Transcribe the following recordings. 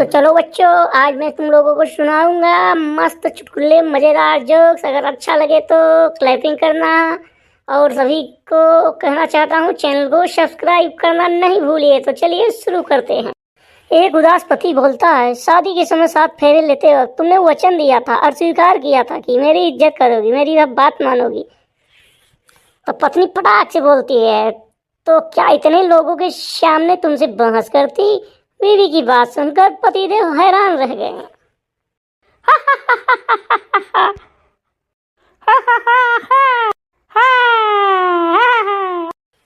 तो चलो बच्चों, आज मैं तुम लोगों को सुनाऊंगा मस्त चुटकुले, मज़ेदार जोक्स। अगर अच्छा लगे तो क्लैपिंग करना, और सभी को कहना चाहता हूँ चैनल को सब्सक्राइब करना नहीं भूलिए। तो चलिए शुरू करते हैं। एक उदास पति बोलता है, शादी के समय 7 फेरे लेते वक्त तुमने वचन दिया था और स्वीकार किया था कि मेरी इज्जत करोगी, मेरी हर बात मानोगी। तो पत्नी पटाख से बोलती है, तो क्या इतने लोगों के सामने तुमसे बहस करती? बीवी की बात सुनकर पतिदेव हैरान रह गए।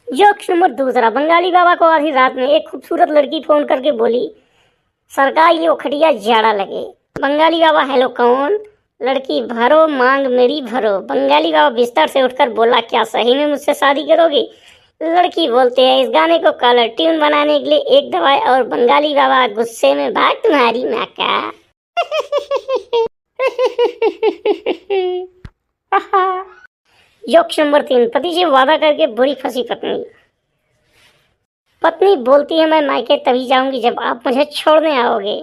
जोक्स नंबर दूसरा। बंगाली बाबा को आधी रात में एक खूबसूरत लड़की फोन करके बोली, सरकार ये उखड़िया जाड़ा लगे। बंगाली बाबा, हेलो कौन? लड़की, भरो मांग मेरी भरो। बंगाली बाबा बिस्तर से उठकर बोला, क्या सही में मुझसे शादी करोगी? लड़की बोलते हैं, इस गाने को कलर ट्यून बनाने के लिए एक दवाई। और बंगाली बाबा गुस्से में, भाग तुम्हारी माँ का। Jokes number 3। पति से वादा करके बुरी फंसी पत्नी। पत्नी बोलती है, मैं मायके तभी जाऊंगी जब आप मुझे छोड़ने आओगे।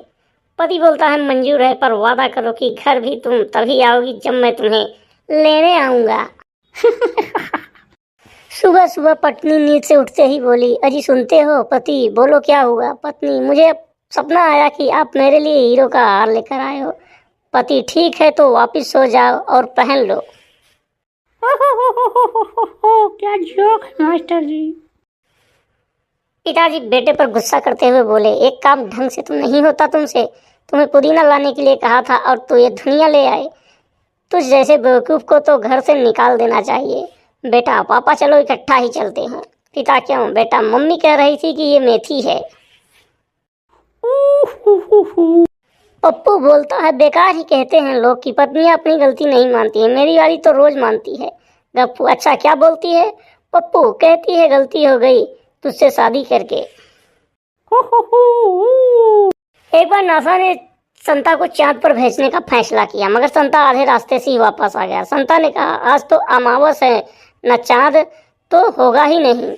पति बोलता है, मंजूर है, पर वादा करो कि घर भी तुम तभी आओगी जब मैं तुम्हें लेने आऊंगा। सुबह सुबह पत्नी नींद से उठते ही बोली, अजी सुनते हो? पति, बोलो क्या हुआ? पत्नी, मुझे सपना आया कि आप मेरे लिए हीरो का हार लेकर आए हो। पति, ठीक है तो वापिस सो जाओ और पहन लो। क्या जोक है मास्टर जी। पिताजी बेटे पर गुस्सा करते हुए बोले, एक काम ढंग से तुम नहीं होता तुमसे। तुम्हें पुदीना लाने के लिए कहा था और तू ये धनिया ले आए। तुझ जैसे बेवकूफ को तो घर से निकाल देना चाहिए। बेटा, पापा चलो इकट्ठा ही चलते हैं। पिता, क्यों? बेटा, मम्मी कह रही थी कि ये मेथी है। पप्पू बोलता है, बेकार ही कहते हैं लोग कि पत्नियां अपनी गलती नहीं मानती है, मेरी वाली तो रोज मानती है। गप्पू, अच्छा क्या बोलती है? पप्पू, कहती है गलती हो गई तुझसे शादी करके। एक बार नासा ने संता को चांद पर भेजने का फैसला किया, मगर संता आधे रास्ते से ही वापस आ गया। संता ने कहा, आज तो अमावस है, न चांद तो होगा ही नहीं।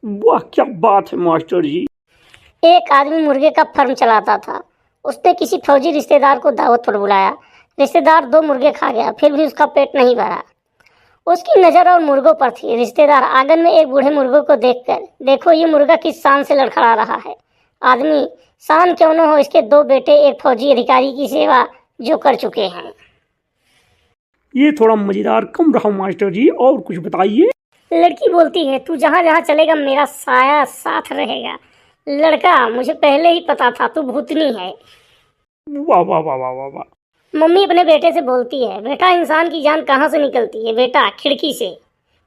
वाह, क्या बात है मास्टर जी। एक आदमी मुर्गे का फर्म चलाता था। उसने किसी फौजी रिश्तेदार को दावत पर बुलाया। रिश्तेदार 2 मुर्गे खा गया, फिर भी उसका पेट नहीं भरा। उसकी नज़र और मुर्गों पर थी। रिश्तेदार आंगन में एक बूढ़े मुर्गों को देखकर, देखो ये मुर्गा किस शान से लड़खड़ा रहा है। आदमी, शान क्यों न हो, इसके 2 बेटे एक फौजी अधिकारी की सेवा जो कर चुके हैं। ये थोड़ा मजेदार कम रहा मास्टर जी, और कुछ बताइए। लड़की बोलती है, तू जहाँ जहाँ चलेगा मेरा साया साथ रहेगा। लड़का, मुझे पहले ही पता था तू भूतनी है। वाह वाह वाह वाह वाह वाह। मम्मी अपने बेटे से बोलती है, बेटा इंसान की जान कहाँ से निकलती है? बेटा, खिड़की से।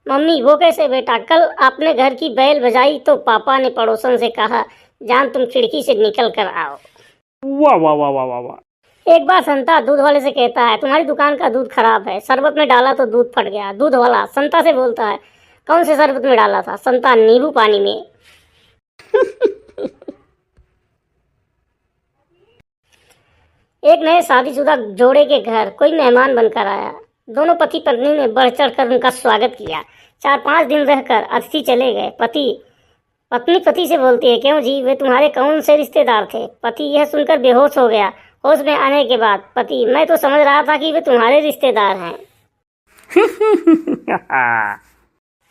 मम्मी, वो कैसे बेटा? कल आपने घर की बैल बजाई तो पापा ने पड़ोसन से कहा, जान तुम खिड़की से निकल कर आओ। वाह वाह वाह वाह वाह वाह। एक बार संता दूध वाले से कहता है, तुम्हारी दुकान का दूध खराब है, शरबत में डाला तो दूध फट गया। दूध वाला संता से बोलता है, कौन से शरबत में डाला था? संता, नींबू पानी में। एक नए शादीशुदा जोड़े के घर कोई मेहमान बनकर आया। दोनों पति पत्नी ने बढ़ चढ़ कर उनका स्वागत किया। 4-5 दिन रहकर अतिथि चले गए। पत्नी पति से बोलती है, क्यों जी, वे तुम्हारे कौन से रिश्तेदार थे? पति यह सुनकर बेहोश हो गया। होश में आने के बाद पति, मैं तो समझ रहा था कि वे तुम्हारे रिश्तेदार हैं।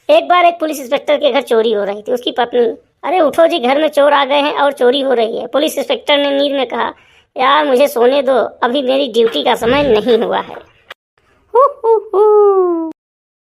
एक बार एक पुलिस इंस्पेक्टर के घर चोरी हो रही थी। उसकी पत्नी, अरे उठो जी, घर में चोर आ गए हैं और चोरी हो रही है। पुलिस इंस्पेक्टर ने नींद में कहा, यार मुझे सोने दो, अभी मेरी ड्यूटी का समय नहीं हुआ है।